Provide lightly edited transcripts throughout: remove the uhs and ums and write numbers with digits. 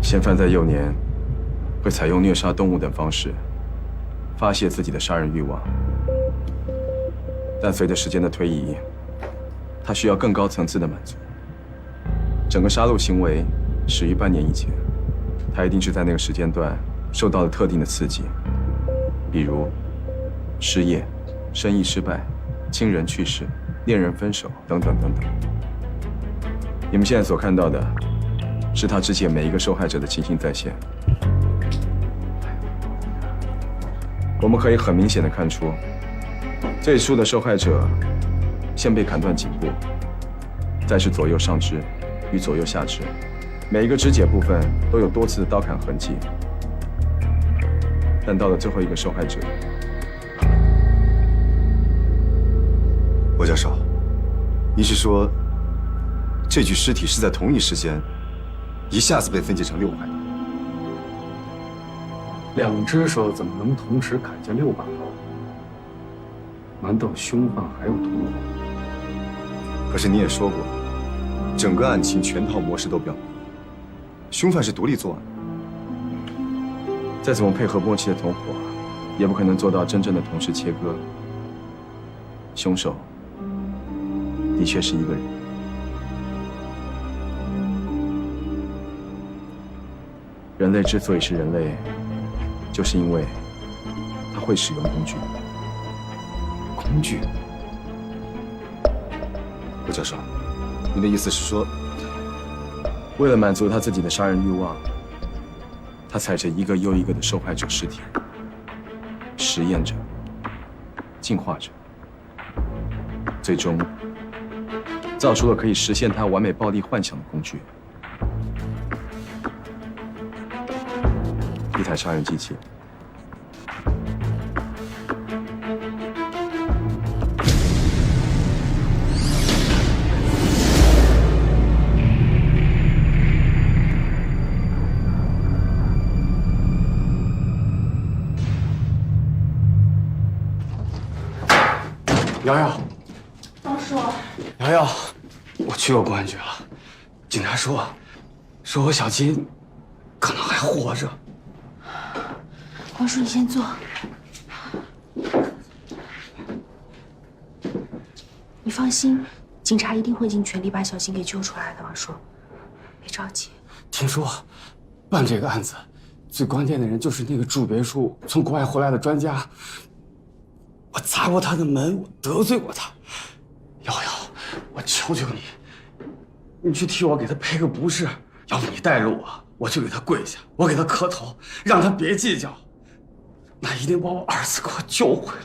嫌犯在幼年会采用虐杀动物等方式发泄自己的杀人欲望，但随着时间的推移，他需要更高层次的满足。整个杀戮行为始于半年以前，他一定是在那个时间段受到了特定的刺激，比如失业、生意失败、亲人去世、恋人分手等等等等。你们现在所看到的，是他之前每一个受害者的情形再现。我们可以很明显的看出，最初的受害者先被砍断颈部，再是左右上肢与左右下肢，每一个肢解部分都有多次的刀砍痕迹。但到了最后一个受害者，罗教授，您是说这具尸体是在同一时间一下子被分解成6块的？2只手怎么能同时砍下6把刀？难道凶犯还有同伙？可是你也说过，整个案情全套模式都表明，凶犯是独立作案。再怎么配合默契的同伙，也不可能做到真正的同时切割。凶手的确是一个人。人类之所以是人类，就是因为他会使用工具。工具？罗教授，您的意思是说，为了满足他自己的杀人欲望，他踩着一个又一个的受害者尸体，实验着，进化着，最终造出了可以实现他完美暴力幻想的工具——一台杀人机器。瑶瑶，王叔，瑶瑶，我去过公安局了，警察说我小金可能还活着。王叔，你先坐。你放心，警察一定会尽全力把小金给救出来的。王叔，别着急。听说办这个案子最关键的人就是那个住别墅从国外回来的专家。我砸过他的门，我得罪过他。瑶瑶，我求求你，你去替我给他赔个不是。要不你带着我去给他跪下，我给他磕头，让他别计较。那一定把我儿子给我救回来。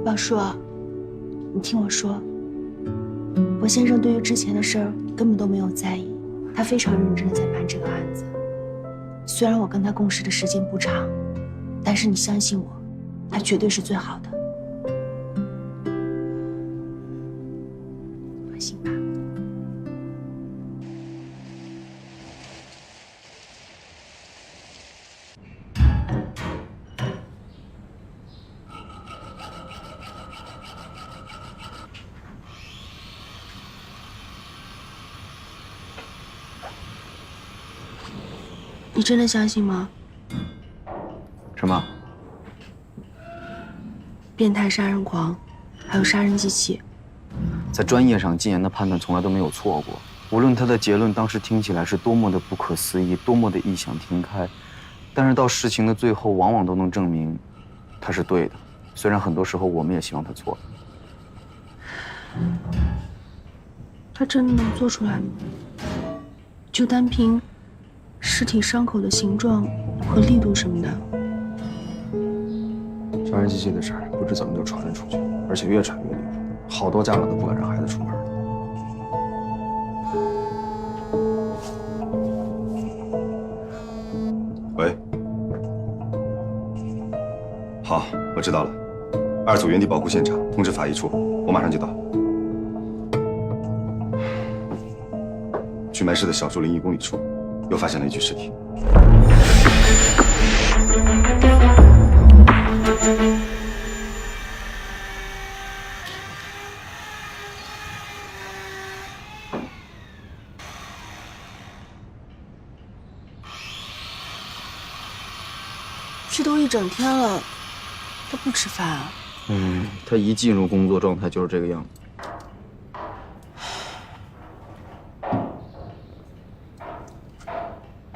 王叔，你听我说。我先生对于之前的事儿根本都没有在意，他非常认真的在办这个案子。虽然我跟他共事的时间不长，但是你相信我，他绝对是最好的。放心吧。你真的相信吗？什么？变态杀人狂，还有杀人机器。在专业上，禁言的判断从来都没有错过。无论他的结论当时听起来是多么的不可思议，多么的异想天开，但是到事情的最后，往往都能证明他是对的。虽然很多时候我们也希望他错。他真的能做出来吗？就单凭尸体伤口的形状和力度什么的。杀人机器的事儿不知怎么就传了出去，而且越传越离谱，好多家长都不敢让孩子出门。喂，好，我知道了。2组原地保护现场，通知法医处，我马上就到。去埋尸的小树林1公里处，又发现了一具尸体。一整天了，都不吃饭啊？他一进入工作状态就是这个样子。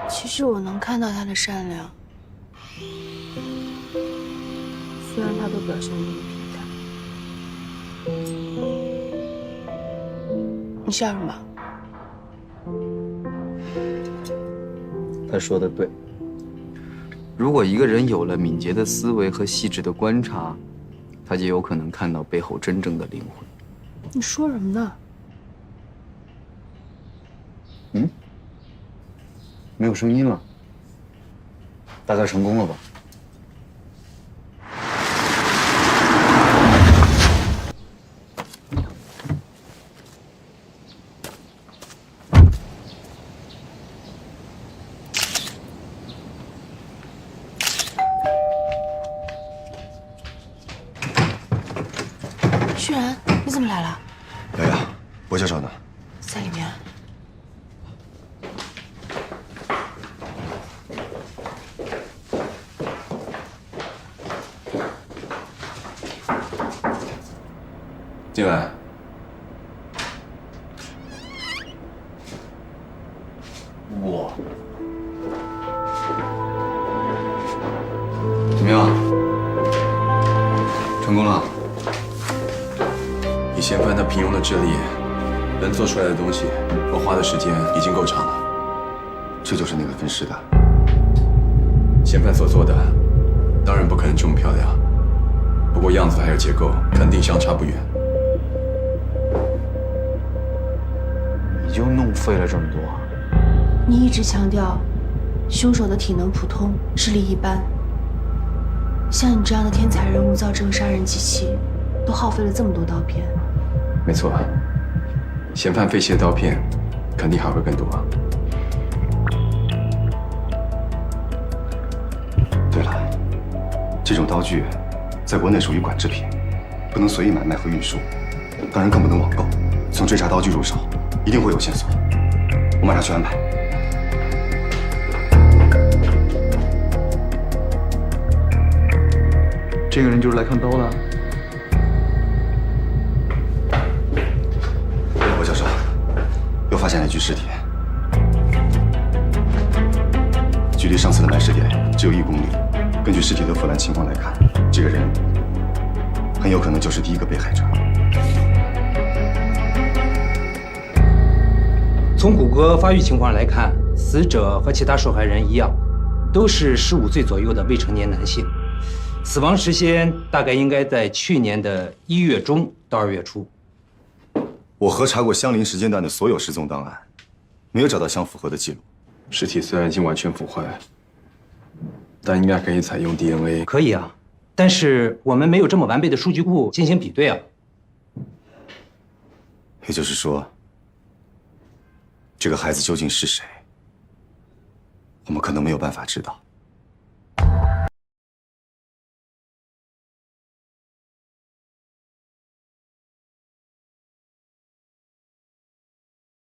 其实我能看到他的善良，虽然他都表现得那么平淡。你笑什么？他说的对。如果一个人有了敏捷的思维和细致的观察，他就有可能看到背后真正的灵魂。你说什么呢？没有声音了，大概成功了吧？旭然，你怎么来了？来呀，薄教授呢？在里面。进来。我怎么样？成功了？以嫌犯他平庸的智力，能做出来的东西，我花的时间已经够长了。这就是那个分尸的。嫌犯所做的，当然不可能这么漂亮，不过样子还有结构，肯定相差不远。你就弄废了这么多？你一直强调，凶手的体能普通，智力一般。像你这样的天才人物造这个杀人机器，都耗费了这么多刀片。没错，嫌犯废弃的刀片，肯定还会更多。对了，这种刀具在国内属于管制品，不能随意买卖和运输，当然更不能网购。从追查刀具入手，一定会有线索。我马上去安排。这个人就是来看刀的。薄教授，又发现了一具尸体，距离上次的埋尸点只有1公里。根据尸体的腐烂情况来看，这个人很有可能就是第一个被害者。从骨骼发育情况来看，死者和其他受害人一样，都是15岁左右的未成年男性。死亡时间大概应该在去年的1月中到2月初。我核查过相邻时间段的所有失踪档案，没有找到相符合的记录。尸体虽然已经完全腐坏，但应该可以采用 DNA。可以啊，但是我们没有这么完备的数据库进行比对啊。也就是说，这个孩子究竟是谁，我们可能没有办法知道。